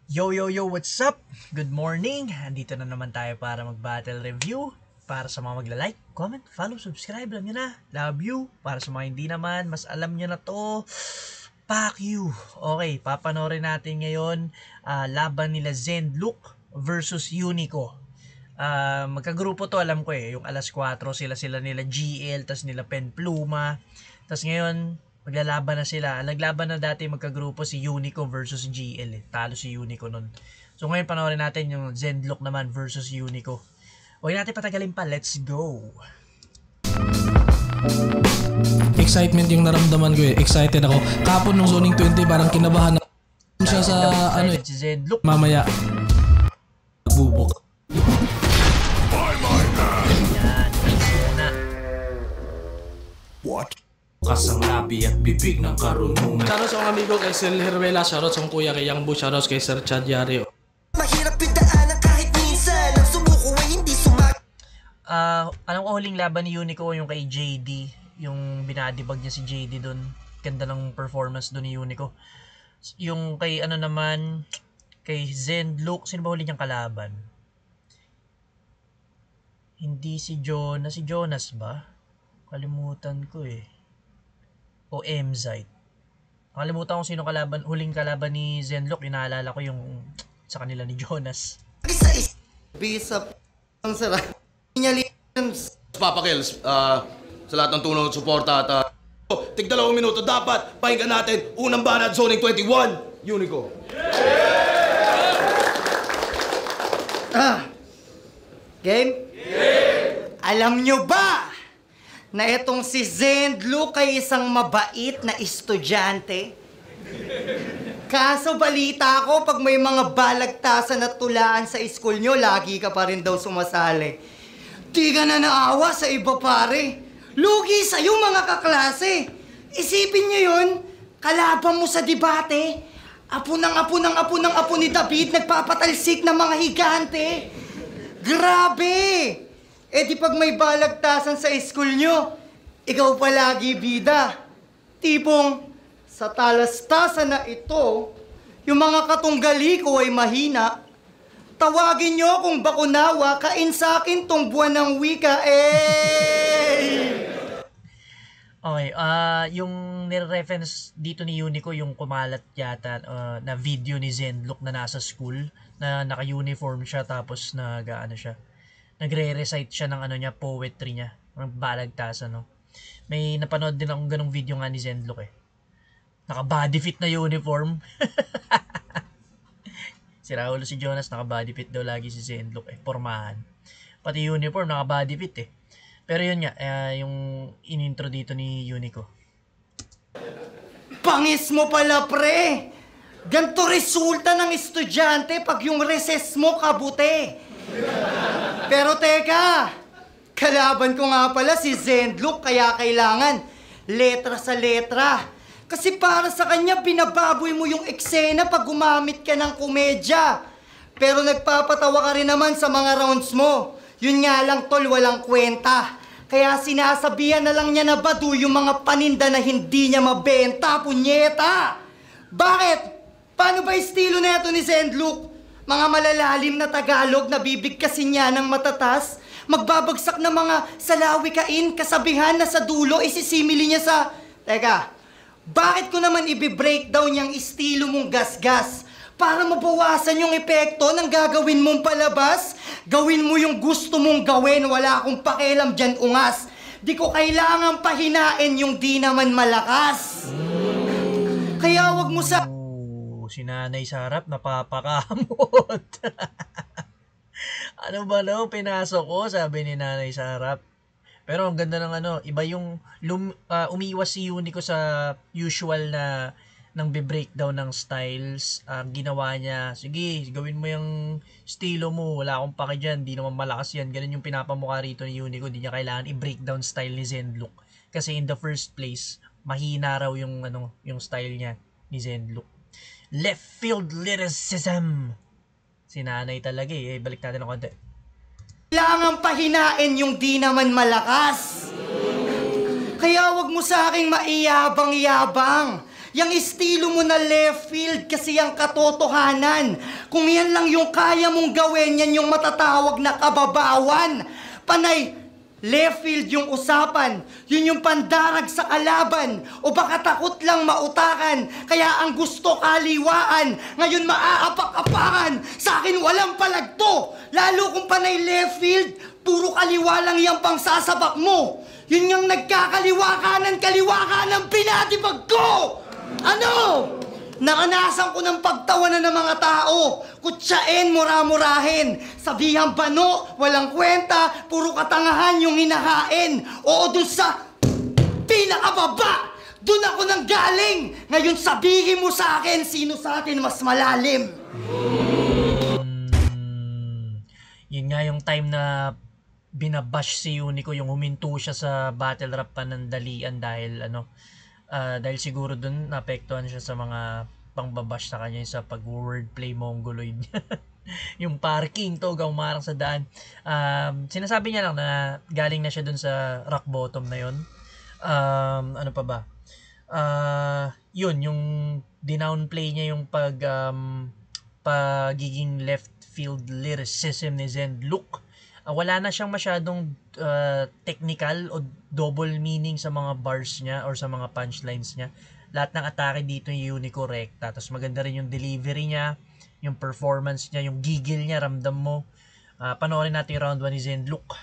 Yo, yo, yo, what's up? Good morning! Andito na naman tayo para mag-battle review. Para sa mga magla-like, comment, follow, subscribe, alam nyo na. Love you. Para sa mga hindi naman, mas alam nyo na to. Fuck you. Okay, papanorin natin ngayon laban nila Zenlook versus Unico. Magkagrupo to, alam ko yung alas 4 sila nila GL, tas nila Penpluma. Tas ngayon, maglalaban na sila. Naglaban na dati magkagrupo si Unico versus GL. Talo si Unico nun. So ngayon panoorin natin yung Zenlook naman versus Unico. Huwag natin patagalin pa. Let's go! Excitement yung naramdaman ko eh. Excited ako. Kapon nung zoning 20 parang kinabahan na siya sa ano eh. Si Zenlook. Mamaya. Bubok. Yan. Na. What? Kasang labi at bibig ng karunungan. Shoutout sa mga amigo kay Sel Hervela. Shoutout sa kuya kay Yang Bu. Shoutout kay Sir Chad Yari. Mahirap yung daanan kahit minsan ang sumuko ay hindi Alam ko huling laban ni Unico yung kay JD. Yung binadibag niya si JD doon. Ganda ng performance doon ni Unico. Yung kay ano naman, kay Zenlook, sino ba huli niyang kalaban? Hindi si Jonas. Si Jonas ba? Kalimutan ko eh. O Mzite. Nakalimutan ko sino huling kalaban ni Zenlook. Inaalala ko yung sa kanila ni Jonas. isa bisa ang sarap niya Papa Kels, sa lahat ng tulong at suporta at tig 2 minuto dapat pakinggan natin unang banat zoning 21, Unico. Game? Alam nyo ba na itong si Zenlook ay isang mabait na estudyante? Kaso balita ko, pag may mga balagtasan at tulaan sa school nyo, lagi ka pa rin daw sumasali. Di ka na naawa sa iba pare. Lugi sa'yo mga kaklase. Isipin nyo yun, kalaban mo sa debate. Apo ng apo ni David, nagpapatalsik ng mga higante. Grabe! Eh di pag may balagtasan sa school nyo, ikaw palagi bida. Tipong, sa talastasan na ito, yung mga katunggali ko ay mahina. Tawagin nyo kung bakunawa, kain sa akin tong buwan ng wika, Okay, yung nire-reference dito ni Unico, yung kumalat yata na video ni Zenlook na nasa school, na naka-uniform siya tapos nagre-recite siya ng poetry niya, ng balagtasan, no. May napanood din akong ganung video nga ni Zenlook eh. Naka-body fit na uniform. Si Raulo si Jonas, naka-body fit daw lagi si Zenlook eh, pormahan. Pati uniform, naka-body fit eh. Pero yun nga, yung in-intro dito ni Unico. Pangis mo pala, pre! Ganto resulta ng estudyante pag yung recess mo kabuti. Pero teka, kalaban ko nga pala si Zenlook, kaya kailangan letra sa letra. Kasi para sa kanya, binababoy mo yung eksena pag gumamit ka ng komedya. Pero nagpapatawa ka rin naman sa mga rounds mo. Yun nga lang, tol, walang kwenta. Kaya sinasabihan na lang niya na badu yung mga paninda na hindi niya mabenta, punyeta! Bakit? Paano ba estilo na ito ni Zenlook? Mga malalalim na Tagalog na bibigkasin niya ng matatas? Magbabagsak na mga salawikain, kasabihan na sa dulo, isisimili niya sa... Teka, bakit ko naman i-breakdown yung estilo mong gasgas? Para mabawasan yung epekto ng gagawin mong palabas? Gawin mo yung gusto mong gawin, wala akong pakialam dyan ungas. Di ko kailangan pahinain yung di naman malakas. Kaya wag mo sa... Si Nanay sa harap, napapakamot. Ano ba no? Pinasok ko, sabi ni Nanay sa harap. Pero ang ganda ng iba yung umiwas si Unico sa usual na nang be-breakdown ng styles. Ang ginawa niya, sige, gawin mo yung estilo mo, wala akong pake dyan, di naman malakas yan. Ganun yung pinapamukha rito ni Unico, di niya kailangan i-breakdown style ni Zenlook. Kasi in the first place, mahina raw yung style niya ni Zenlook. Left field lyricism. Si Nanay talaga eh. Balik natin ng konti. Kailangan pahinain yung di naman malakas. Kaya wag mo sa aking maiyabang-yabang. Yang estilo mo na left field kasi ang katotohanan. Kung yan lang yung kaya mong gawin, yan yung matatawag na kababawan. Panay, left field yung usapan. Yun yung pandarag sa kalaban. O baka takot lang mautakan. Kaya ang gusto kaliwaan. Ngayon maaapak-apakan. Sa akin walang palagto. Lalo kung panay left field, puro kaliwa lang yung pangsasabak mo. Yun yung nagkakaliwa kanan pinatibag ko! Ano? Naranasan ko ng pagtawanan ng mga tao. Kutsain, mura-murahin. Sabihang bano, walang kwenta, puro katangahan yung hinahain. Oo, dun sa pinakababa! Dun ako nang galing! Ngayon sabihin mo sa akin, sino sa atin mas malalim? Yun nga yung time na binabash si Unico, yung huminto siya sa battle rap panandalian dahil dahil siguro dun naapektuhan siya sa mga pangbabash sa kanya sa pag-wordplay mongoloid niya. Yung parking to, umarang sa daan. Sinasabi niya lang na galing na siya dun sa rock bottom na yun. Ano pa ba? Yun, yung dinownplay niya yung pagiging left field lyricism ni Zenlook. Wala na siyang masyadong technical o double meaning sa mga bars niya or sa mga punchlines niya. Lahat ng atake dito yung Unico rekta. Tapos maganda rin yung delivery niya, yung performance niya, yung gigil niya, ramdam mo. Panoorin natin yung round 1 ni Zenlook.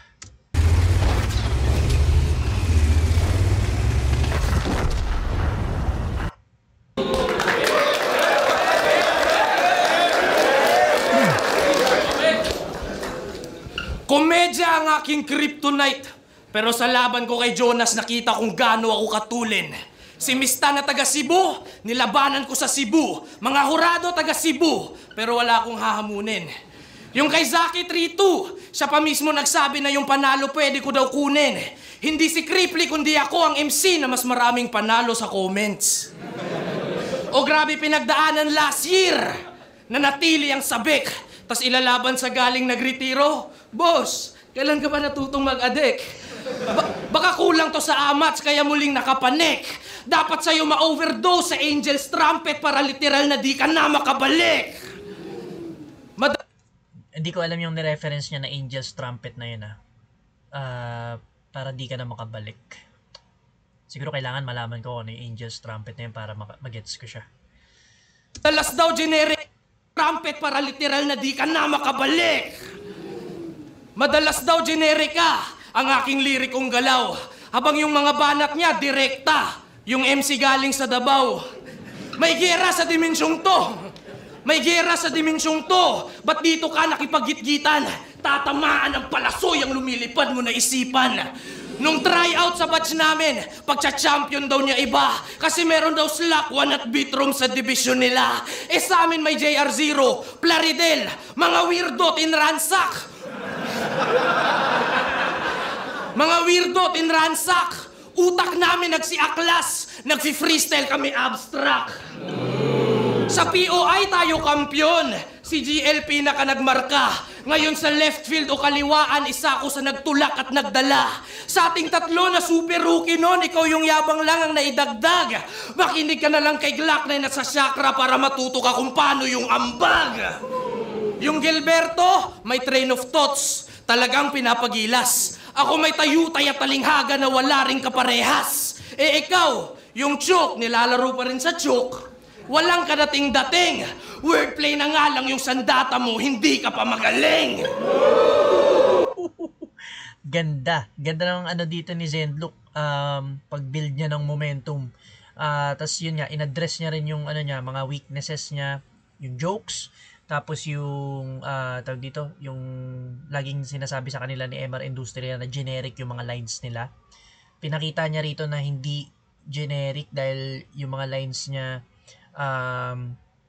Komedya ang aking kryptonite. Pero sa laban ko kay Jonas, nakita kung gaano ako katulin. Si Mista na taga Cebu, nilabanan ko sa Cebu. Mga hurado taga Cebu, pero wala akong hahamunin. Yung kay Zaki 3-2, siya pa mismo nagsabi na yung panalo pwede ko daw kunin. Hindi si Cripply, kundi ako ang MC na mas maraming panalo sa comments. O grabe pinagdaanan last year, na natili ang sabik. Tas ilalaban sa galing nagretiro. Boss, kailan ka ba natutong mag-adek? Baka kulang to sa amats kaya muling nakapanik. Dapat sa'yo ma-overdose sa Angel's Trumpet para literal na di ka na makabalik. Hindi ko alam yung nireference niya na Angel's Trumpet na yun para di ka na makabalik. Siguro kailangan malaman ko ano yung Angel's Trumpet na yun para magets ko siya. Talas daw generic trumpet para literal na di ka na makabalik. Madalas daw generika ang aking lirikong galaw. Habang yung mga banat niya direkta. Yung MC galing sa Davao. May gera sa dimensyong to. May gera sa dimensyong to. Ba't dito ka nakipagitgitan? Tatamaan ang palasoy ang lumilipad mo na isipan. Nung tryout sa batch namin, pagcha-champion daw niya iba. Kasi meron daw slack 1 at beatroom sa division nila. Sa amin may JR0, Plaridel, mga weirdo tinransak. Mga weirdo tinransak. Utak namin nagsiaklas. Nagfi-freestyle kami abstract. Sa POI tayo kampyon. Si GLP na ka nagmarka. Ngayon sa left field o kaliwaan, isa ako sa nagtulak at nagdala. Sa ating tatlo na super rookie noon, ikaw yung yabang lang ang naidagdag. Makinig ka na lang kay Glock na nasa chakra para matuto ka kung paano yung ambag. Yung Gilberto, may train of thoughts. Talagang pinapagilas. Ako may tayutay at talinghaga na wala ring kaparehas. Ikaw, yung Chuk, nilalaro pa rin sa Chuk. Walang kadating-dating. Wordplay na nga lang yung sandata mo, hindi ka pa magaling. Ganda. Ganda ng dito ni Zenlook. Pag-build niya ng momentum. Tapos yun nga, in-address niya rin yung mga weaknesses niya, yung jokes. Tapos yung tawag dito, yung laging sinasabi sa kanila ni MR Industria na generic yung mga lines nila. Pinakita niya rito na hindi generic dahil yung mga lines niya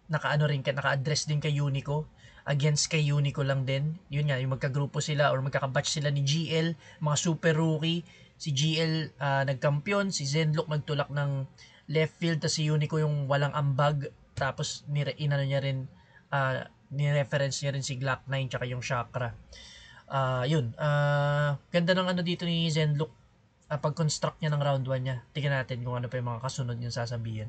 naka-address din kay Unico, against kay Unico lang din. Yun nga, yung magkagrupo sila or magkakabatch sila ni GL, mga super rookie. Si GL nagkampiyon, si Zenlook nagtulak ng left field, tapos si Unico yung walang ambag. Tapos ni-reference niya rin si Glock 9 tsaka yung Chakra. Ganda ng dito ni Zenlook, pag-construct niya ng round 1 niya. Tingnan natin kung ano pa yung mga kasunod yung sasabihin.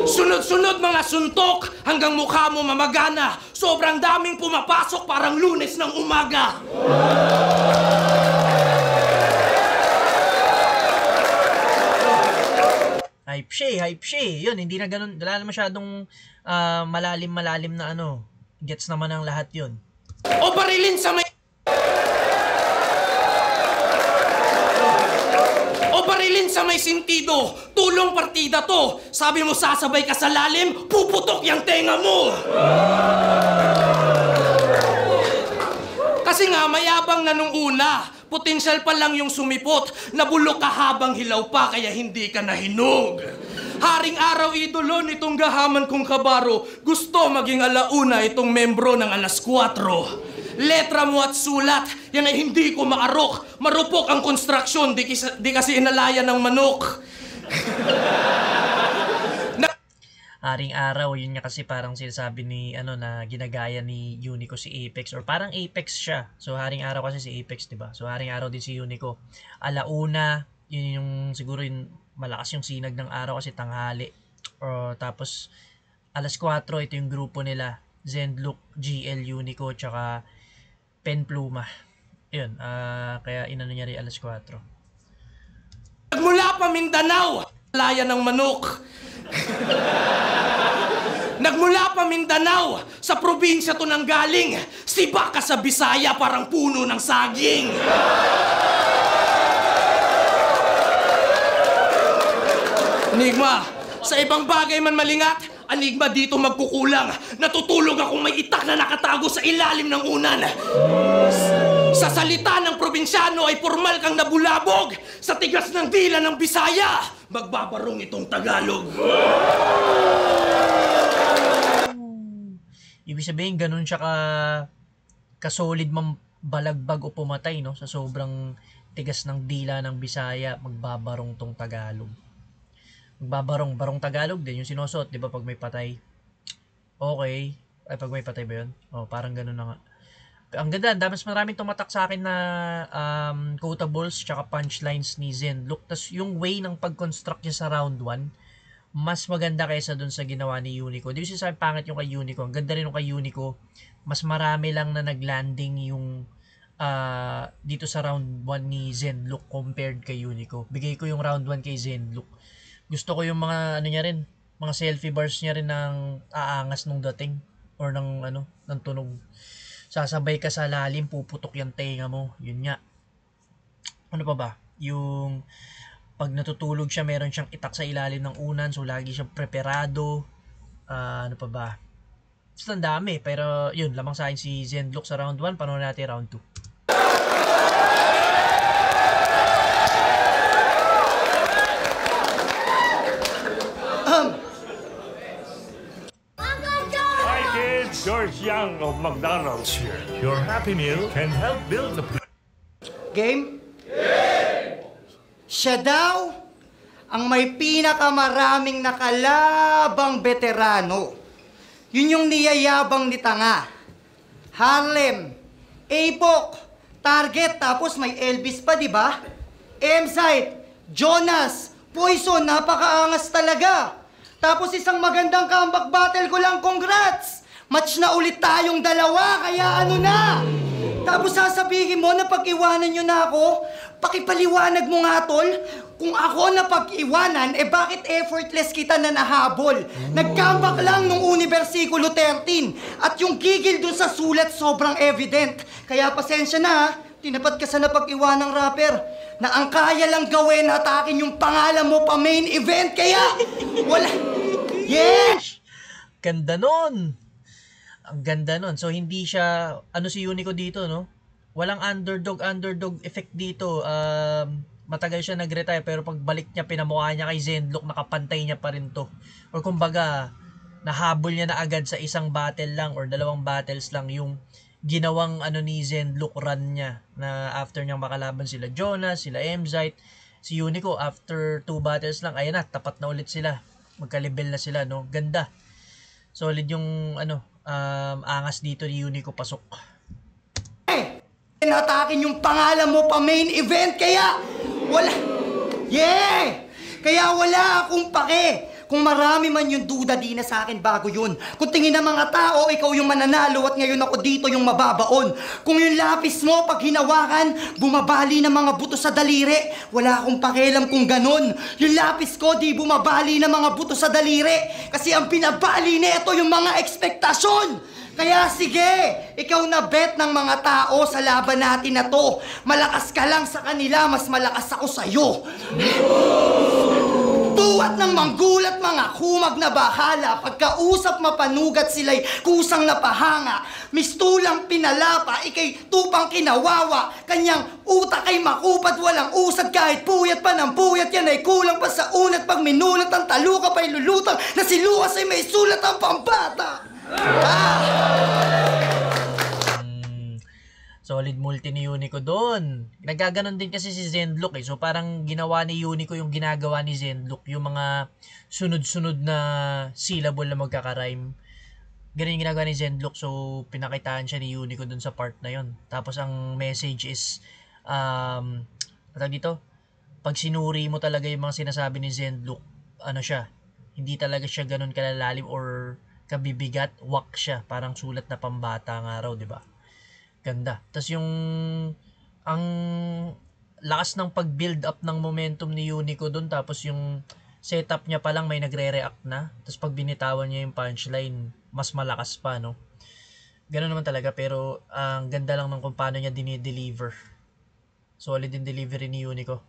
Sunod-sunod mga suntok hanggang mukha mo mamagana. Sobrang daming pumapasok parang Lunes ng umaga. Hype siya eh. Yun, hindi na ganun, wala na masyadong malalim na ano. Gets naman ang lahat yun. O barilin sa may... O barilin sa may sentido. Tulong partida to. Sabi mo sasabay ka sa lalim, puputok yung tenga mo. Kasi nga, mayabang na nung una. Potensyal pa lang yung sumipot. Nabulok ka habang hilaw pa, kaya hindi ka nahinog. Haring araw idolo nitong gahaman kong kabaro. Gusto maging alauna itong membro ng alas 4. Letra mo at sulat, yan ay hindi ko maarok. Marupok ang konstruksyon, di kasi inalaya ng manok. Haring araw, yun nga kasi parang sinasabi ni, na ginagaya ni Unico si Apex, or parang Apex siya. So, haring araw kasi si Apex, diba? So, haring araw din si Unico. Alauna, yun yung, siguro yung malakas yung sinag ng araw kasi tanghali. Tapos, alas 4, ito yung grupo nila. Zenlook, GL, Unico, tsaka Penpluma. Yun, kaya inano niya rin alas 4. Nagmula pa Mindanao, laya ng manok. Nagmula pa Mindanao, sa probinsya to nang galing. Siba ka sa Bisaya, parang puno ng saging. Enigma, sa ibang bagay man malingat, Enigma dito magkukulang. Natutulog akong may itak na nakatago sa ilalim ng unan. Sa salita ng probinsyano ay formal kang nabulabog. Sa tigas ng dila ng Bisaya, magbabarong itong Tagalog. Ibig sabihin, ganun siya kasolid balagbag o pumatay, no? Sa sobrang tigas ng dila ng Bisaya, magbabarong tong Tagalog. Barong Tagalog din, yung sinusuot, di ba, pag may patay. Okay. Ay, pag may patay ba yun? Oh, parang ganun na nga. Ang ganda, maraming tumatak sa akin na quotables tsaka punchlines ni Zenlook. Tas yung way ng pag-construct niya sa round 1, mas maganda kaysa dun sa ginawa ni Unico. Di ba sinasabi pangit yung kay Unico? Ang ganda rin yung kay Unico. Mas marami lang na naglanding yung dito sa round 1 ni Zenlook compared kay Unico. Bigay ko yung round 1 kay Zenlook. Gusto ko yung mga niya rin, mga selfie bars niya rin ng aangas nung dating or ng tunog. Sasabay ka sa lalim, puputok yung tenga mo. Yun nga. Ano pa ba? Yung pag natutulog siya, meron siyang itak sa ilalim ng unan, so lagi siyang preparado. Ano pa ba? Basta ang dami, pero yun, lamang sa akin si Zenlook sa round 1, panoorin natin round 2. George Young of McDonald's here. Your Happy Meal can help build the... Game? Siya daw ang may pinakamaraming nakalabang veterano. Yun yung niyayabang ni Tanga. Harlem, Apok, Target, tapos may Elvis pa, di ba? M-Site, Jonas, Poison, napakaangas talaga. Tapos isang magandang comeback battle ko lang, congrats! Match na ulit tayong dalawa, kaya ano na? Tapos sasabihin mo na pag-iwanan nyo na ako, pakipaliwanag mo nga, tol. Kung ako na pag-iwanan, bakit effortless kita na nahabol? Nag-comeback lang nung Universikulo 13. At yung gigil dun sa sulat sobrang evident. Kaya pasensya na, tinapat ka sa napag-iwanang rapper. Na ang kaya lang gawin, atakin yung pangalan mo pa main event. Kaya, wala... Yes! Ganda nun! Ang ganda nun. So, hindi siya, si Unico dito, no? Walang underdog effect dito. Matagal siya nag-retire, pero pagbalik niya, pinamukha niya kay Zenlook, nakapantay niya pa rin to. Or kumbaga, nahabol niya na agad sa isang battle lang or dalawang battles lang yung ginawang ni Zenlook run niya. Na after niyang makalaban sila Jonas, sila M-Zite, si Unico, after 2 battles lang, ayun na, tapat na ulit sila. Magka-level na sila, no? Ganda. Solid yung, angas dito ni Unico pasok. Natakin yung pangalan mo pa main event, kaya wala... Yeah! Kaya wala akong pake Kung marami man yung duda, di na sa akin bago yun. Kung tingin ng mga tao, ikaw yung mananalo at ngayon ako dito yung mababaon. Kung yung lapis mo, pag hinawakan, bumabali ng mga buto sa daliri. Wala akong pakialam kung ganun. Yung lapis ko, di bumabali ng mga buto sa daliri. Kasi ang pinabali nito yung mga ekspektasyon. Kaya sige, ikaw na bet ng mga tao sa laban natin na to. Malakas ka lang sa kanila, mas malakas ako sa'yo. Tuwat ng manggulat mga kumag na bahala, pagkausap mapanugat sila'y kusang napahanga. Mistulang pinalapa, ikay tupang kinawawa, kanyang utak ay makupad, walang usad kahit puyat pa ng puyat, yan ay kulang pa sa unat. Pag minulat ang taluka pa'y lulutang, na si Lucas ay may sulat ang pambata. Solid multi ni Unico doon. Nagkaganon din kasi si Zendlock eh. So parang ginawa ni Unico yung ginagawa ni Zendlock. Yung mga sunod-sunod na syllable na magkaka-rhyme. Ganun yung ginagawa ni Zendlock. So pinakitaan siya ni Unico doon sa part na yon. Tapos ang message is, patag dito, pag sinuri mo talaga yung mga sinasabi ni Zendlock, ano siya, hindi talaga siya ganun kalalalim or kabibigat, wak siya. Parang sulat na pambata nga raw, di ba? Ganda. Tapos yung ang lakas ng pag-build up ng momentum ni Unico doon, tapos yung setup niya pa lang may nagre-react na. Tapos pag binitawan niya yung punchline, mas malakas pa, no? Ganoon naman talaga, pero ang ganda lang ng kung paano niya dinideliver. Solid din delivery ni Unico.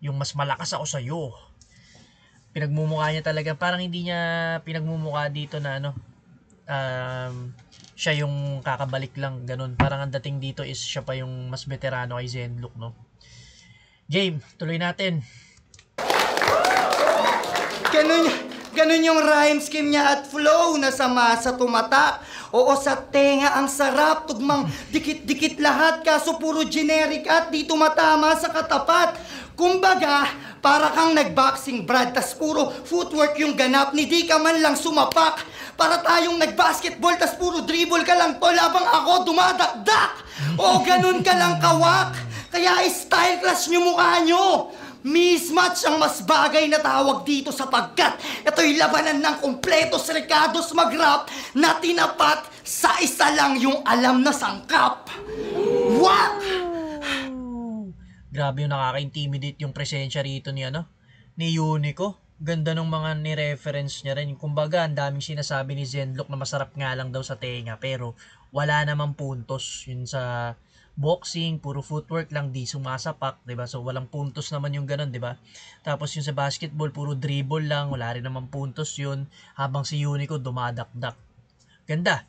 Yung mas malakas ako sa'yo. Pinagmumukha niya talaga, parang hindi niya pinagmumukha dito na ano, siya yung kakabalik lang, ganun. Parang ang dating dito is siya pa yung mas veterano kay Zendlock, no? Game, tuloy natin. Ganun yung rhyme scheme niya at flow na sama sa tumata. Oo, sa tenga ang sarap, tugmang dikit-dikit lahat, kaso puro generic at di tumatama sa katapat. Kumbaga, para kang nagboxing Brad, tas puro footwork yung ganap, ni di ka man lang sumapak. Para tayong nagbasketball, tas puro dribble ka lang tol, habang ako dumadakdak. O ganun ka lang kawak. Kaya style class nyo mukha nyo. Mismatch ang mas bagay na tawag dito sapagkat ito'y labanan ng kumpletos Ricardos mag-rap na tinapat sa isa lang yung alam na sangkap. What? Grabe yung nakaka-intimidate yung presensya rito ni Unico. Ganda ng mga ni-reference niya rin. Kumbaga, ang daming sinasabi ni Zendlock na masarap nga lang daw sa tenga, pero wala namang puntos. Yun sa boxing, puro footwork lang, di sumasapak, 'di ba? So walang puntos naman yung ganun, 'di ba? Tapos yung sa basketball, puro dribble lang, wala rin namang puntos yun, habang si Unico dumadakdak. Ganda.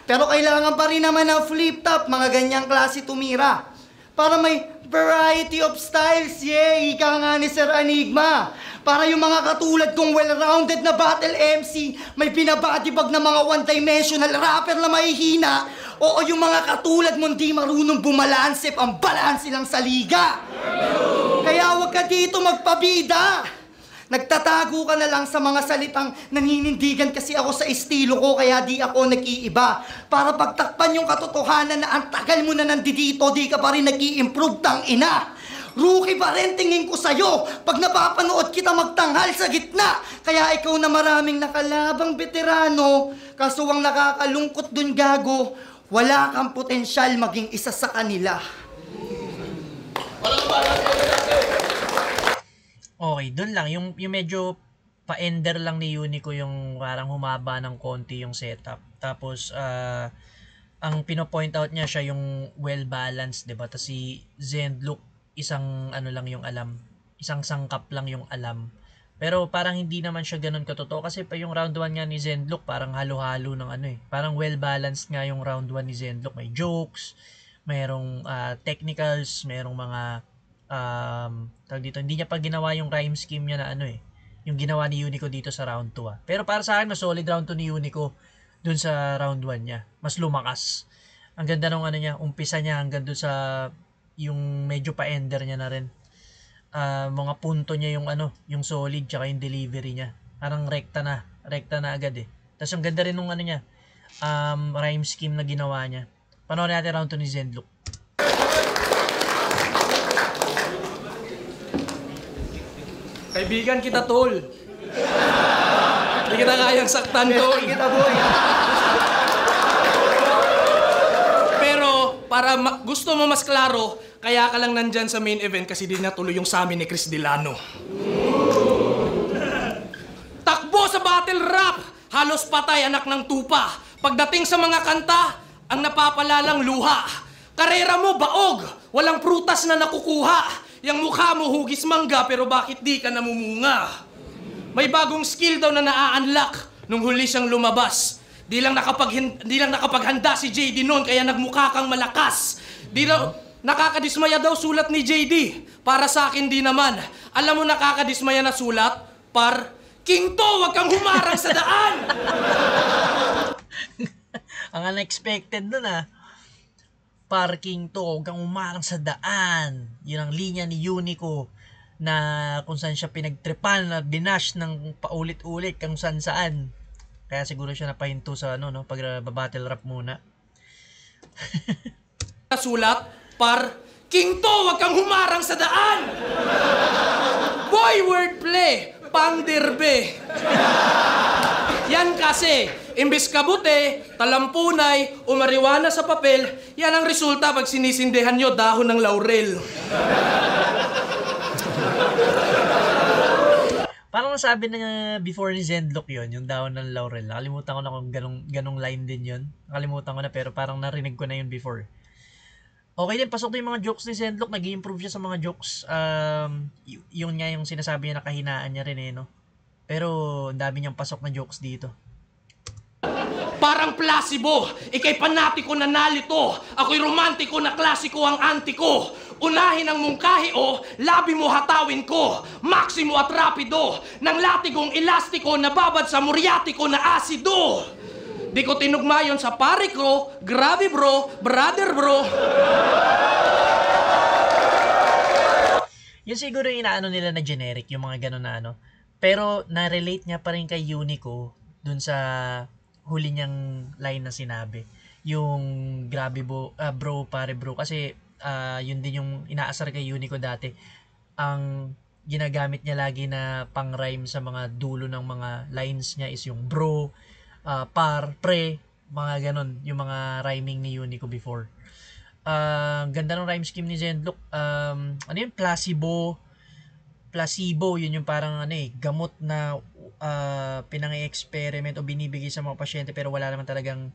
Pero kailangan pa rin naman ng flip top, mga ganyang klase tumira. Para may variety of styles, ika nga ni Sir Enigma. Para yung mga katulad kong well-rounded na battle MC, may binabadibag na mga one-dimensional rapper na mahihina, o yung mga katulad mong di marunong bumalansip ang balanse lang sa liga. Kaya huwag ka dito magpabida. Nagtatago ka na lang sa mga salitang naninindigan kasi ako sa estilo ko, kaya di ako nag-iiba. Para pagtakpan yung katotohanan na ang tagal mo na nandito, di ka pa rin nag-i-improve, tang ina. Rookie pa rin tingin ko sa'yo pag napapanood kita magtanghal sa gitna. Kaya ikaw na maraming nakalabang veterano, kaso ang nakakalungkot dun gago, wala kang potensyal maging isa sa kanila. Okay, dun lang. Yung medyo pa-ender lang ni Unico, yung parang humaba ng konti yung setup. Tapos, ang pino-point out niya siya yung well-balanced, diba? Tapos si Zendlock, isang ano lang yung alam. Isang sangkap lang yung alam. Pero parang hindi naman siya ganun katotoo. Kasi pa yung round 1 nga ni Zendlock, parang halo-halo ng ano eh. Parang well-balanced nga yung round 1 ni Zendlock. May jokes, mayroong technicals, mayroong mga tawag dito, hindi niya pa ginawa yung rhyme scheme niya na ano eh, yung ginawa ni Unico dito sa round 2 Pero para sa akin, mas solid round 2 ni Unico dun sa round 1 niya. Mas lumakas. Ang ganda ng ano niya, umpisa niya hanggang dun sa yung medyo pa-ender niya na rin. Mga punto niya yung ano, yung solid tsaka yung delivery niya. Parang rekta na agad eh. Tapos ang ganda rin ng ano niya, rhyme scheme na ginawa niya. Panoorin natin round 2 ni Zendlock. Kaibigan kita, tol. Hindi kita kayang saktan, tol. Kita, boy. Pero, para gusto mo mas klaro, kaya ka lang nandyan sa main event kasi di natuloy yung sa amin ni Chris Delano. Takbo sa battle rap! Halos patay anak ng tupa. Pagdating sa mga kanta, ang napapalalang luha. Karera mo baog, walang prutas na nakukuha. Yang mukha mo hugis mangga pero bakit di ka namumunga? May bagong skill daw na naa-unlock nung huli siyang lumabas. Di lang nakapaghanda si JD noon kaya nagmukha kang malakas. Di daw nakakadismaya daw sulat ni JD. Para sa akin di naman. Alam mo nakakadismaya na sulat? King to, wag kang humarang sa daan! Ang unexpected nun Parking to, huwag kang umarang sa daan. Yun ang linya ni Unico na kung saan siya pinagtripan at binash ng paulit-ulit kung saan. Kaya siguro siya napahinto sa pag battle rap muna. Sulat, King to, wag kang humarang sa daan! Boy, wordplay! Pandirbe! Yan kasi, imbis kabute, talampunay, umariwana sa papel, yan ang resulta pag sinisindihan nyo dahon ng laurel. Parang nasabi na before ni Zendlock yon yung dahon ng laurel. Nakalimutan ko na kung ganong line din yun. Nakalimutan ko na pero parang narinig ko na yun before. Okay din, pasok din yung mga jokes ni Zendlock. Nag-i-improve siya sa mga jokes. Yun nga yung sinasabi niya na kahinaan niya rin Pero ang dami niyang pasok na jokes dito. Parang placebo, ikay panatiko na nalito. Ako'y romantiko na klasiko ang antiko. Unahin ang mungkahi labi mo hatawin ko. Maximo at rapido, ng latigong elastiko na babad sa muryatiko na asido. Di ko tinugma yun sa pare ko, grabe bro, brother bro. Yun siguro yung inaano nila na generic, yung mga gano'n na Pero na-relate niya pa rin kay Unico dun sa huli niyang line na sinabi. Yung grabe bro, pare bro. Kasi yun din yung inaasar kay Unico dati. Ang ginagamit niya lagi na pang-rhyme sa mga dulo ng mga lines niya is yung bro, pre, mga ganon. Yung mga rhyming ni Unico before. Ganda ng rhyme scheme ni Zendlock. Ano yun? Placebo, yun yung parang gamot na pinang-experiment o binibigay sa mga pasyente pero wala naman talagang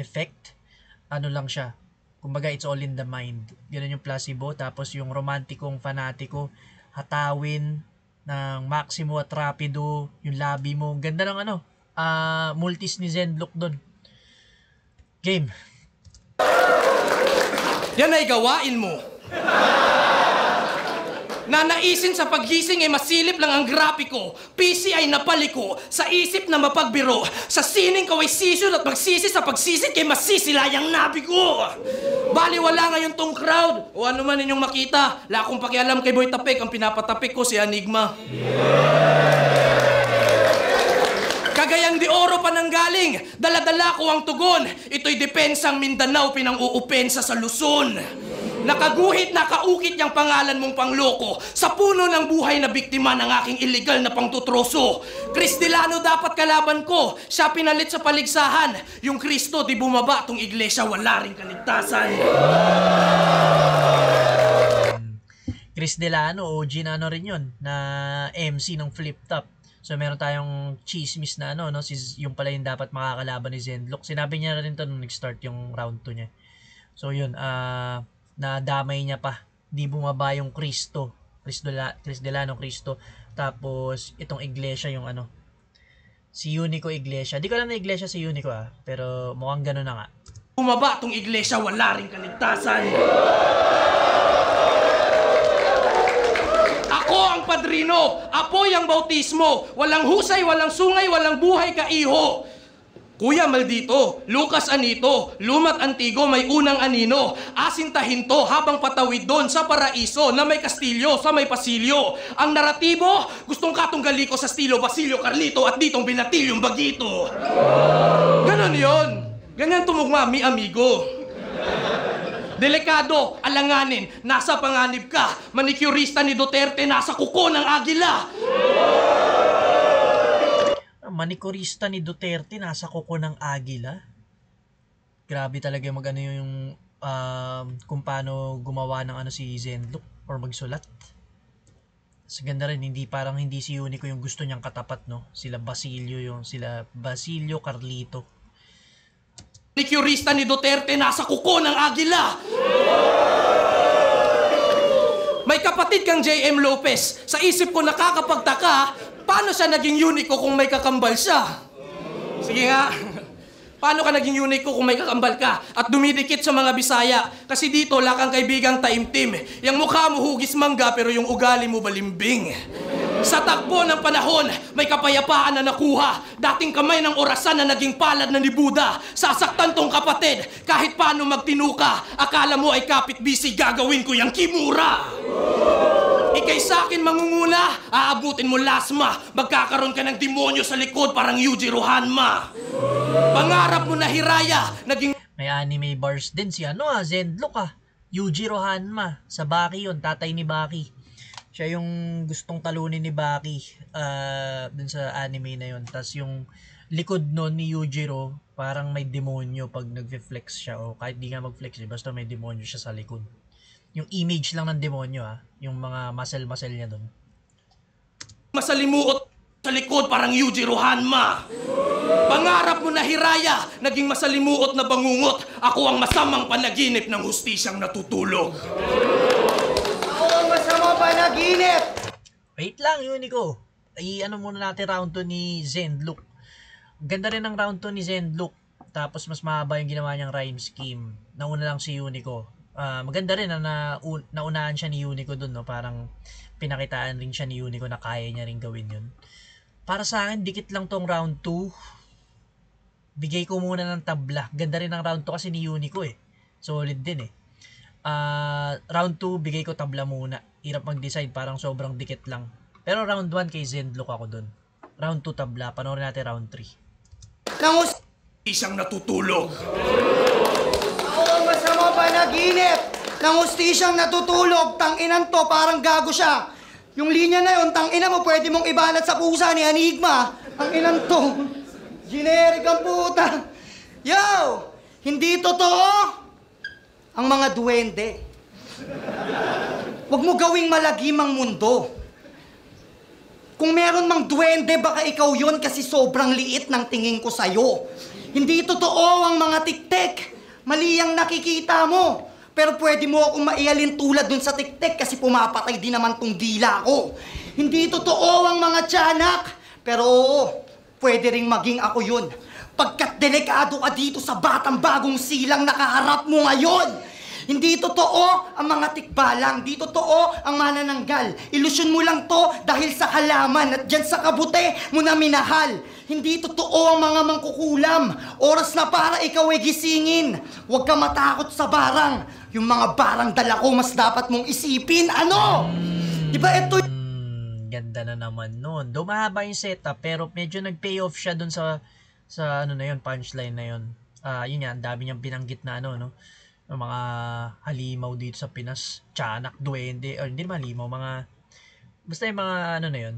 effect. Ano lang siya. Kumbaga, it's all in the mind. Ganun yung placebo. Tapos yung romantikong fanatiko, hatawin ng Maximo at Rapido, yung labi mo. Ganda ng multis ni Zendlock doon. Game. Yan ay gawain mo. Nanaisin sa paggising masilip lang ang grapiko. PC ay napaliko, sa isip na mapagbiro. Sa sining ko ay sisyon at magsisi sa pagsisit kay masisilayang nabi ko. Bali wala ngayon tong crowd. O ano man ninyong makita, la akong pakialam kay Boy Tapik. Ang pinapatapik ko si Enigma. Cagayan de Oro pa nang galing, dala-dala ko ang tugon. Ito'y depensang Mindanao, pinang-uupensa sa Luzon. Nakaguhit, nakaukit niyang pangalan mong pangloko sa puno ng buhay na biktima ng aking illegal na pangtutroso. Chris Delano dapat kalaban ko, siya pinalit sa paligsahan. Yung Kristo di bumaba, tong iglesia wala ring kaligtasan. Chris Delano, OG na rin yun, na MC ng Flip Top. So meron tayong chismis na yung pala yung dapat makakalaban ni Zendlock. Sinabi niya rin to nung nag-start yung round 2 niya. So yun, nadamay niya pa. Di bumaba yung Kristo. Chris Delano, Kristo. Tapos itong iglesia yung si Unico Iglesia. Di ko alam na iglesia si Unico pero mukhang gano'n na nga. Bumaba tong iglesia wala ring kaligtasan. Ako ang padrino, apoy ang bautismo. Walang husay, walang sungay, walang buhay kaiho. Kuya Maldito, Lucas Anito, Lumat Antigo, may unang anino. Asintahin to habang patawid doon sa paraiso na may kastilyo sa may pasilyo. Ang naratibo, gustong katunggali ko sa estilo Basilio Carlito at ditong binatilyong Bagito. Ganon yon. Ganyan tumugma, mi amigo. Delikado, alanganin, nasa panganib ka. Manicurista ni Duterte, nasa kuko ng agila. Manikurista ni Duterte nasa kuko ng agila. Grabe talaga mag-ano yung kung paano gumawa ng ano si Zenlook or magsulat. Sa ganda rin, hindi si Unico yung gusto niyang katapat, no? Sila Basilio Carlito. Manicurista ni Duterte, nasa kuko ng agila. May kapatid kang JM Lopez. Sa isip ko nakakapagtaka, paano siya naging Unico kung may kakambal siya? Sige nga. Paano ka naging Unico kung may kakambal ka at dumidikit sa mga Bisaya? Kasi dito, wala kang kaibigang taimtim. Yung mukha mo hugis mangga pero yung ugali mo balimbing. Sa takbo ng panahon, may kapayapaan na nakuha. Dating kamay ng orasan na naging palad na ni Buddha. Sasaktan tong kapatid, kahit paano magtinuka. Akala mo ay kapit-busy, gagawin ko yung kimura. Ikay sa akin mangunguna, aabutin mo lasma. Magkakaroon ka ng demonyo sa likod parang Yujiro Hanma. Pangarap mo na Hiraya, naging... May anime bars din si Zenlook Yujiro Hanma. Sa Baki yun, tatay ni Baki. Siya yung gustong talunin ni Baki dun sa anime na yun. Tapos yung likod nun ni Yujiro, parang may demonyo pag nag-flex siya. O kahit di nga mag-flex, basta may demonyo siya sa likod. Yung image lang ng demonyo yung mga muscle niya dun. Masalimuot sa likod parang Yujiro Hanma. Pangarap mo na Hiraya, naging masalimuot na bangungot. Ako ang masamang panaginip ng hustisyang natutulog. Ako ang masamang panaginip! Wait lang, Unico. Ano muna natin round 2 ni Zenlook. Ganda rin ang round 2 ni Zenlook. Tapos mas mahaba yung ginawa niyang rhyme scheme. Nauna lang si Unico. Maganda rin na naunahan siya ni Unico dun, no? Parang pinakitaan rin siya ni Unico na kaya niya rin gawin yun. Para sa akin, dikit lang tong round 2. Bigay ko muna ng tabla. Ganda rin ang round 2 kasi ni Unico Solid din round 2, bigay ko tabla muna. Hirap mag-decide, parang sobrang dikit lang. Pero round 1 kay Zenlook ako dun. Round 2 tabla, panoorin natin round 3. Isang natutulog. Ako ang masamang panaginip ng hustisyang natutulog. Tanginan to, parang gago siya. Yung linya na yun, tangina mo, pwede mong ibanat sa pusa ni Enigma. Tanginan to. Generic ang puta. Yo! Hindi totoo ang mga duwende. Huwag mo gawing malagim ang mundo. Kung meron mang duwende, baka ikaw yun kasi sobrang liit ng tingin ko sa'yo. Hindi totoo ang mga tiktek. Mali ang nakikita mo. Pero pwede mo akong maialin tulad dun sa tiktek kasi pumapatay din naman tong dila ko. Hindi totoo ang mga tiyanak. Pero oo, pwede ring maging ako yun. Pagkat delikado ka dito sa batang bagong silang nakaharap mo ngayon. Hindi totoo ang mga tikbalang. Hindi totoo ang manananggal. Ilusyon mo lang to dahil sa halaman at dyan sa kabute mo na minahal. Hindi totoo ang mga mangkukulam. Oras na para ikaw ay gisingin. Huwag ka matakot sa barang. Yung mga barang dala ko mas dapat mong isipin. Ano? Diba ito? Ganda na naman nun. Dumahaba yung setup pero medyo nag-payoff siya dun sa ano na yun, punchline na yun. Yun yan, dami niyang binanggit na ng mga halimaw dito sa Pinas. Tiyanak, duwende, or hindi naman halimaw, basta yung mga na yun,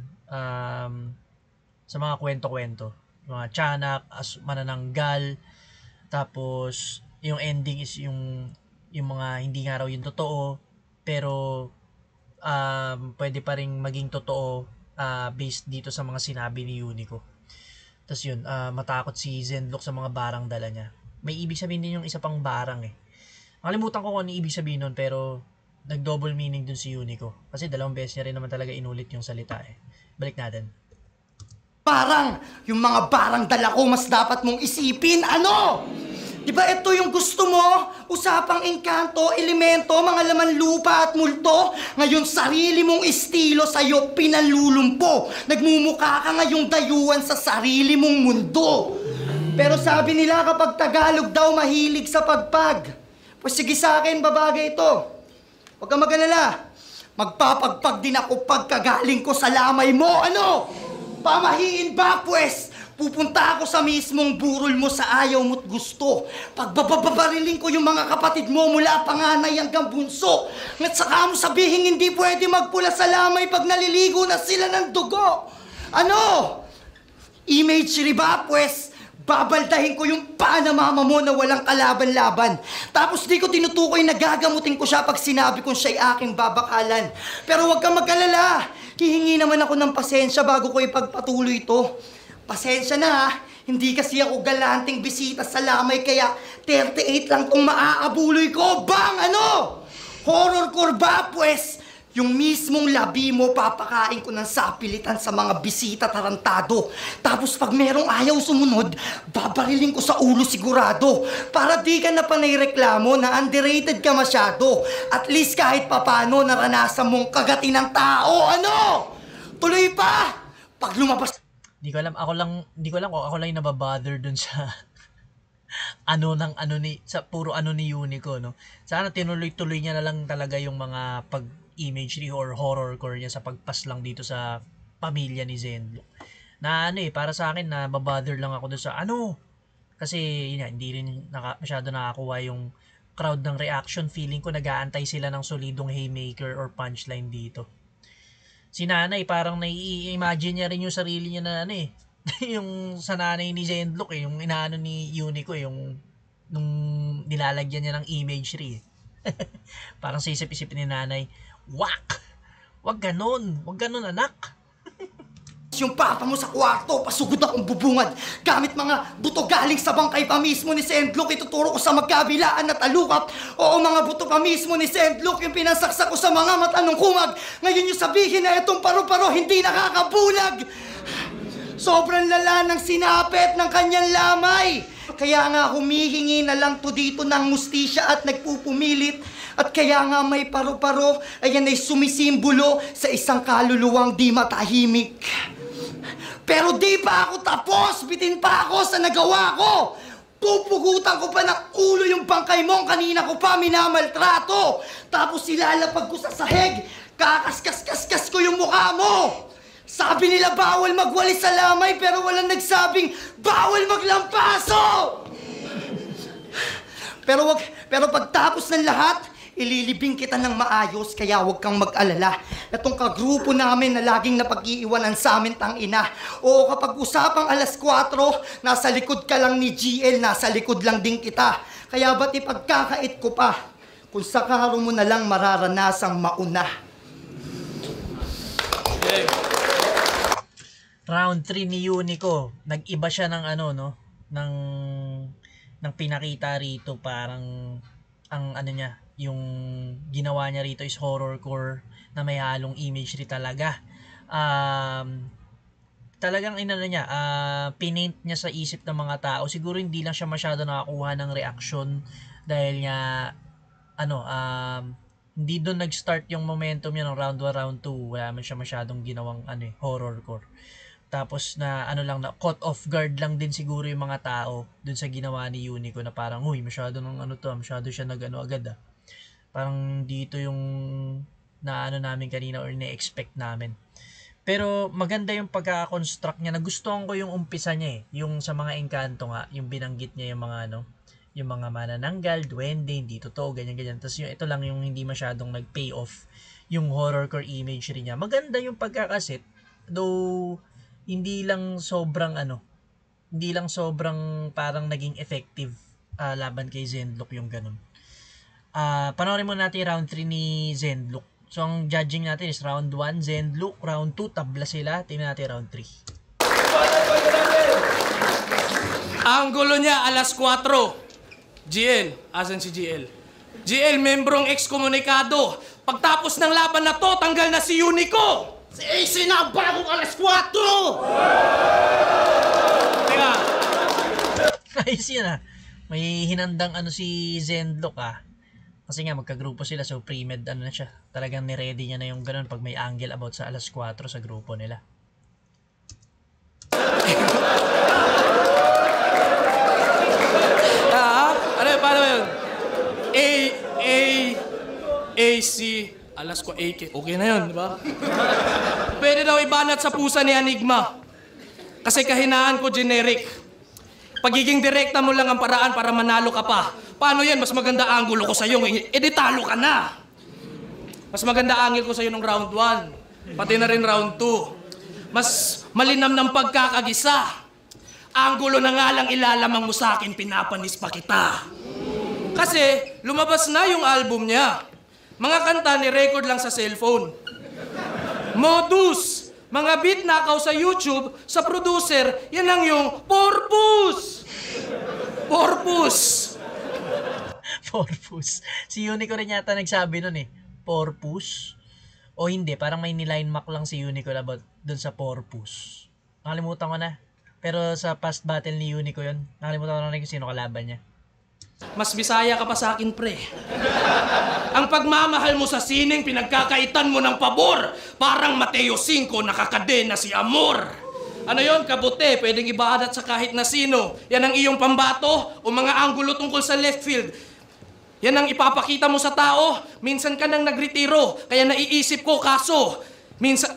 sa mga kwento-kwento. Mga tiyanak, manananggal, tapos yung ending is yung mga hindi nga raw yung totoo, pero pwede pa rin maging totoo based dito sa mga sinabi ni Unico. Tapos yun, matakot si Zenlook sa mga barang dala niya. May ibig sabihin din yung isa pang barang Nakalimutan ko kung ano ibig sabihin nun, pero nag-double meaning dun si Unico. Kasi 2 beses niya rin naman talaga inulit yung salita Balik natin. Parang, yung mga barang dala ko mas dapat mong isipin. Ano? Diba ito yung gusto mo? Usapang engkanto, elemento, mga laman lupa at multo. Ngayon sarili mong estilo sa'yo pinalulumpo. Nagmumukha ka ngayong dayuhan sa sarili mong mundo. Pero sabi nila kapag Tagalog daw mahilig sa pagpag. Pues sige sa akin, babagay ito. Huwag kang mag-alala. Magpapagpag din ako pagkagaling ko sa lamay mo. Ano? Pamahiin ba, pues? Pupunta ako sa mismong burol mo sa ayaw mo't gusto. Pagbababariling ko yung mga kapatid mo mula panganay hanggang bunso. At saka mo sabihin hindi pwede magpula sa lamay pag naliligo na sila ng dugo. Ano? Imagery ba? Pues, babaldahin ko yung paa na mama mo na walang kalaban-laban. Tapos di ko tinutukoy na gagamutin ko siya pag sinabi kong siya'y aking babakalan. Pero huwag kang mag-alala. Hihingi naman ako ng pasensya bago ko ipagpatuloy ito. Pasensya na ha. Hindi kasi ako galanting bisita sa lamay kaya 38 lang tong maaabuloy ko. Bang! Ano? Horrorcore ba? Pues, yung mismong labi mo papakain ko ng sapilitan sa mga bisita tarantado. Tapos pag merong ayaw sumunod, babariling ko sa ulo sigurado. Para di ka na panay reklamo na underrated ka masyado. At least kahit papano naranasan mong kagatin ng tao. Ano? Tuloy pa! Pag lumabas... Hindi ko alam kung ako lang yung nababother dun sa sa puro ano ni Unico, no. Sana tinuloy-tuloy niya na lang talaga yung mga pag-imagery or horrorcore niya sa pagpas lang dito sa pamilya ni Zenlook. Na para sa akin na babother lang ako dun sa kasi yun nga, hindi rin masyado nakakuha yung crowd ng reaction. Feeling ko nag-aantay sila ng solidong haymaker or punchline dito. Si nanay, parang nai-imagine niya rin yung sarili niya na yung sa nanay ni Zenlook yung inaano ni Unico yung nung nilalagyan niya ng imagery. Parang sa isip-isip ni nanay, wak! Wag ganon anak! Yung papa mo sa kwarto, pasugod akong bubungad. Gamit mga buto galing sa bangkay pa mismo ni Zenlook, ituturo ko sa magkabilaan na talukap. Oo, mga buto pa mismo ni Zenlook, yung pinasaksak ko sa mga mata ng kumag. Ngayon yung sabihin na itong paru-paro hindi nakakabulag. Sobrang lala ng sinapit ng kanyang lamay. Kaya nga humihingi na lang to dito ng mustisya at nagpupumilit. At kaya nga may paru-paro, ayan ay sumisimbolo sa isang kaluluwang di matahimik. Pero di pa ako tapos, bitin pa ako sa nagawa ko. Pupugutan ko pa ng ulo yung bangkay mong kanina ko pa minamaltrato. Tapos ilalapag ko sa sahig, kakaskas-kaskas ko yung mukha mo. Sabi nila bawal magwalis sa lamay pero walang nagsabing bawal maglampaso. Pero pagtapos ng lahat, ililibing kita ng maayos, kaya huwag kang mag-alala. Itong kagrupo namin na laging napag-iiwanan sa amin tangina. Oo, kapag usapang 4:00, nasa likod ka lang ni GL, nasa likod lang din kita. Kaya ba't ipagkakait ko pa? Kung sa karo mo na lang mararanasang mauna. Okay. Round 3 ni Unico, nag-iba siya ng ng pinakita rito. Parang ang niya, yung ginawa niya rito is horrorcore na may halong imagery talaga. Talagang pinaint niya sa isip ng mga tao. Siguro hindi lang siya masyado nakakuha ng reaction dahil nga hindi doon nag-start yung momentum niya ng round 1, round 2. Wala man siya masyadong ginawang horrorcore. Tapos na na caught off guard lang din siguro yung mga tao dun sa ginawa ni Unico na parang masyado masyado siya agad. Parang dito yung namin kanina or na-expect namin. Pero maganda yung pagka-construct niya. Nagustuhan ko yung umpisa niya yung sa mga engkanto nga, yung binanggit niya yung mga yung mga manananggal, duwende, hindi totoo, ganyan. Tapos ito lang yung hindi masyadong nag-pay off yung horrorcore imagery niya. Maganda yung pagkakasit, though hindi lang sobrang parang naging effective laban kay Zenlook yung ganun. Panoorin mo natin round 3 ni Zenlook. So ang judging natin is round 1 Zenlook, round 2 tabla sila. Tingnan natin round 3. Ang gulo niya 4:00. GL, asan si GL? GL, membrong ekskomunikado. Pagtapos ng laban na to, tanggal na si Unico. Si AC na ang bagong 4:00! Teka. Ayos yun May hinandang si Zenlook Kasi nga magkagrupo sila, so pre-med na siya. Talagang ni-ready niya na yung ganun pag may angle about sa 4:00 sa grupo nila. Paano yun? AC, ko AK. Okay na yun, di ba? Pwede daw ibanat sa pusa ni Enigma. Kasi kahinaan ko generic. Pagiging direkta mo lang ang paraan para manalo ka pa. Paano yan? Mas maganda angulo ko sa'yo. Di talo ka na. Mas maganda angle ko sa'yo nung round 1. Pati na rin round 2. Mas malinam ng pagkakagisa. Angulo na nga lang ilalamang mo sa akin, pinapanis pa kita. Kasi lumabas na yung album niya. Mga kanta ni record lang sa cellphone. Modus! Mga beat nakaw sa YouTube, sa producer, yan lang yung purpose! Purpose! Porpus. Si Unico rin yata nagsabi nun eh. Porpus? O hindi, parang may niline mark lang si Unico about dun sa porpus. Nakalimutan ko na. Pero sa past battle ni Unico yun, nakalimutan ko na rin kung sino kalaban niya. Mas Bisaya ka pa sa akin, pre. Ang pagmamahal mo sa sining, pinagkakaitan mo ng pabor. Parang Mateo 5, nakakadena si Amor. Ano yon, kabute, pwedeng ibaadat sa kahit na sino. Yan ang iyong pambato o mga anggulo tungkol sa left field. Yan ang ipapakita mo sa tao. Minsan ka nang nagretiro, kaya naiisip ko, kaso minsan,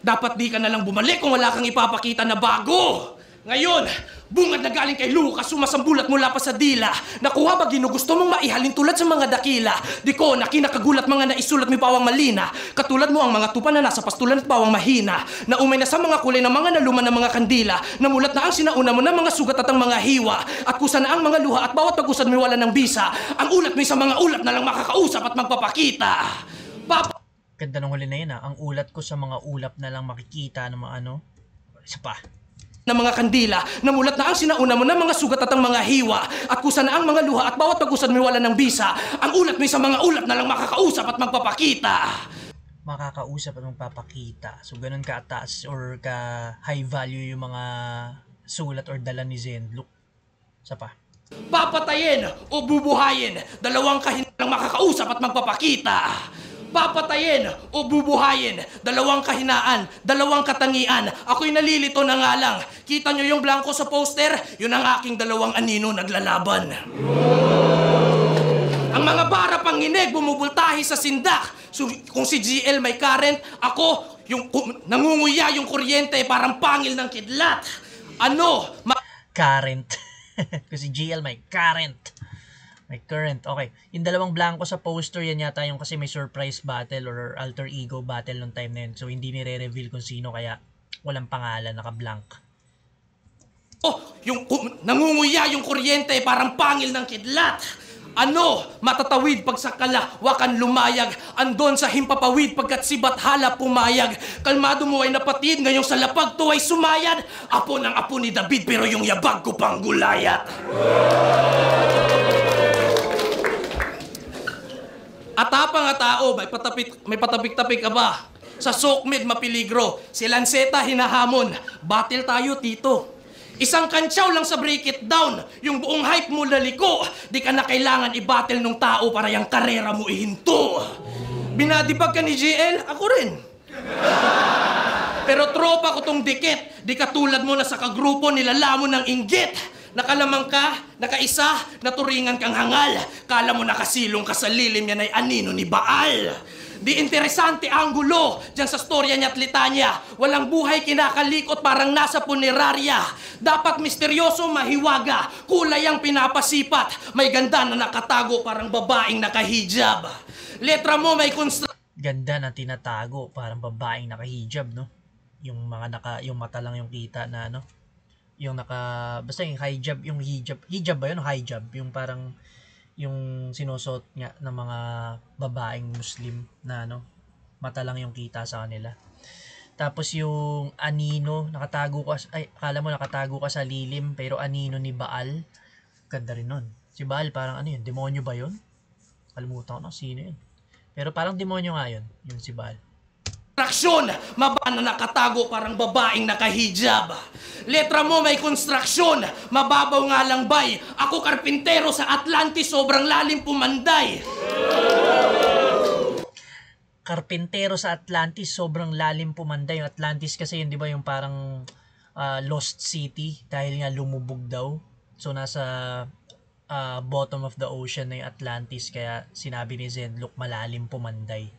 dapat di ka na lang bumalik kung wala kang ipapakita na bago. Ngayon, bungad na galing kay Lucas, sumasambulat mula pa sa dila. Nakuha ba ginugusto mong maihalin tulad sa mga dakila? Di ko na kinakagulat mga naisulat may pawang malina. Katulad mo ang mga tupa na nasa pastulan at pawang mahina. Na umay na sa mga kulay ng mga naluman ng mga kandila. Namulat na ang sinauna mo ng mga sugat at ang mga hiwa. At kusa na ang mga luha at bawat pag-usad may wala ng bisa. Ang ulat mo sa mga ulat na lang makakausap at magpapakita. Ganda ng huli na yun ah. Ang ulat ko sa mga ulap na lang makikita ng mga ano. Isa pa. Na mga kandila, namulat na ang sinauna mo ng mga sugat at ang mga hiwa. At kusa na ang mga luha at bawat pag-usad may wala ng bisa. Ang ulat mo sa mga ulat na lang makakausap at magpapakita. Makakausap at magpapakita. So ganun ka-taas or ka-high value yung mga sulat or dala ni Zenlook. Isa pa. Papatayin o bubuhayin, dalawang kahinaan lang makakausap at magpapakita. Papatayin o bubuhayin, dalawang kahinaan, dalawang katangian. Ako'y nalilito na nga lang. Kita nyo yung blanco sa poster? Yun ang aking dalawang anino naglalaban. Ang mga bara panginig bumubultahi sa sindak. So, kung si GL may current, ako yung nangunguya yung kuryente parang pangil ng kidlat. Ano? Current. Kasi GL may current. May current. Okay. Yung dalawang blanco sa poster, yan yata yung kasi may surprise battle or alter ego battle nung time na yun. So, hindi nire-reveal kung sino kaya walang pangalan, naka-blank. Oh, yung nangunguya yung kuryente parang pangil ng kidlat. Ano? Matatawid pag sa kalawakan lumayag. Andon sa himpapawid pagkat si Bathala pumayag. Kalmado mo ay napatid, ngayong sa lapag to ay sumayad. Apo ng apo ni David pero yung yabag ko pang gulayat. Atapang nga tao, may patapik-tapik ka ba? Sa Sokmed mapiligro, si Lanceta hinahamon. Battle tayo, tito. Isang kantsaw lang sa break it down. Yung buong hype mo laliko. Di ka na kailangan i-battle nung tao para yung karera mo ihinto. Binadipag ka ni GL, ako rin. Pero tropa ko tong dikit. Di katulad mo na sa kagrupo nilalamon ng inggit. Nakalamang ka, nakaisa, naturingan kang hangal. Kala mo nakasilong ka sa lilim yan ay anino ni Baal. Di interesante anggulo dyan sa storya niya at litanya. Walang buhay kinakalikot parang nasa punerarya. Dapat misteryoso mahiwaga, kulay ang pinapasipat. May ganda na nakatago parang babaeng nakahijab. Letra mo may Ganda na tinatago, parang babaeng nakahijab, no? Yung yung mata lang yung kita na ano. Yung basta yung hijab, hijab ba yun? Hijab, yung parang yung sinusuot nga ng mga babaeng Muslim na ano, mata lang yung kita sa kanila. Tapos yung anino, akala mo nakatago ka sa lilim, pero anino ni Baal, ganda rin nun. Si Baal parang ano yun, demonyo ba yun? Kalimutan ko na sino yun. Pero parang demonyo nga yun, yung si Baal. Konstruksyon, mababa na nakatago parang babaeng nakahijab. Letra mo may konstruksyon, mababaw nga lang bay. Ako karpintero sa Atlantis, sobrang lalim pumanday. Karpintero sa Atlantis, sobrang lalim pumanday. Yung Atlantis kasi yun, di ba, yung parang lost city dahil nga lumubog daw. So nasa bottom of the ocean na yung Atlantis, kaya sinabi ni Zenlook malalim pumanday.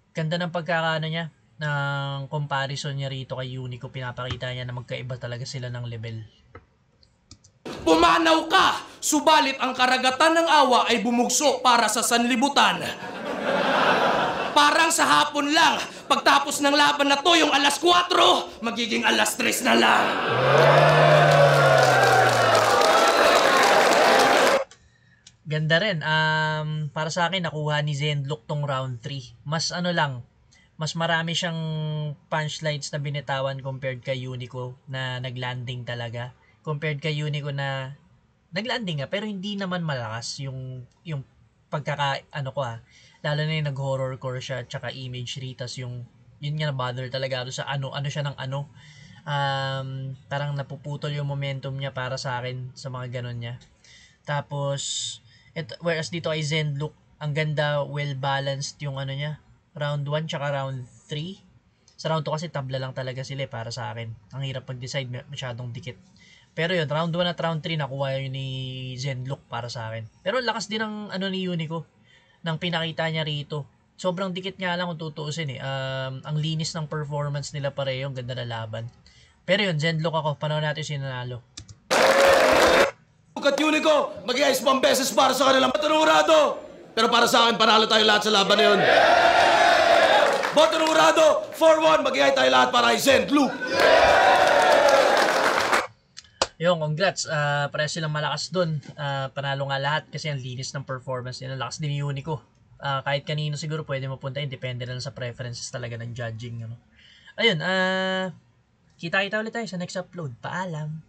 Ganda ng pagkakaano niya, ng comparison niya rito kay Unico, pinapakita niya na magkaiba talaga sila ng level. Pumanaw ka, subalit ang karagatan ng awa ay bumugso para sa sanlibutan. Parang sa hapon lang, pagtapos ng laban na to, yung alas 4, magiging alas 3 na lang. Ganda rin. Para sa akin, nakuha ni Zenlook tong round 3. Mas mas marami siyang punchlines na binitawan compared kay Unico na naglanding talaga. Compared kay Unico na naglanding nga pero hindi naman malakas yung lalo na yung nag-horror core siya tsaka imagery, tas yun nga na-bother talaga ako sa ano siya ng parang napuputol yung momentum niya para sa akin sa mga ganun niya. Tapos whereas dito kay Zenlook, ang ganda, well balanced yung niya, round 1 tsaka round 3. Sa round 2 kasi tabla lang talaga sila para sa akin. Ang hirap mag-decide, masyadong dikit. Pero yun, round 1 at round 3 nakuha yun ni Zenlook para sa akin. Pero lakas din ng ni Unico nang pinakita niya rito. Sobrang dikit nga lang kung tutuusin eh. Ang linis ng performance nila pareho, ang ganda na laban. Pero yun, Zenlook ako, panahon natin yung sinanalo. At Unico, mag-iayos pang beses para sa kanilang Botanurado. Pero para sa akin, panalo tayo lahat sa laban na yun. Botanurado, 4-1, mag-iay tayo lahat para kay Zenlook. Yung congrats, pareho silang malakas dun. Panalo nga lahat kasi ang linis ng performance nila. Lakas din ni Unico. Kahit kanino siguro pwede mapunta, depende lang sa preferences talaga ng judging. Ayun, kita-kita ulit tayo sa next upload. Paalam!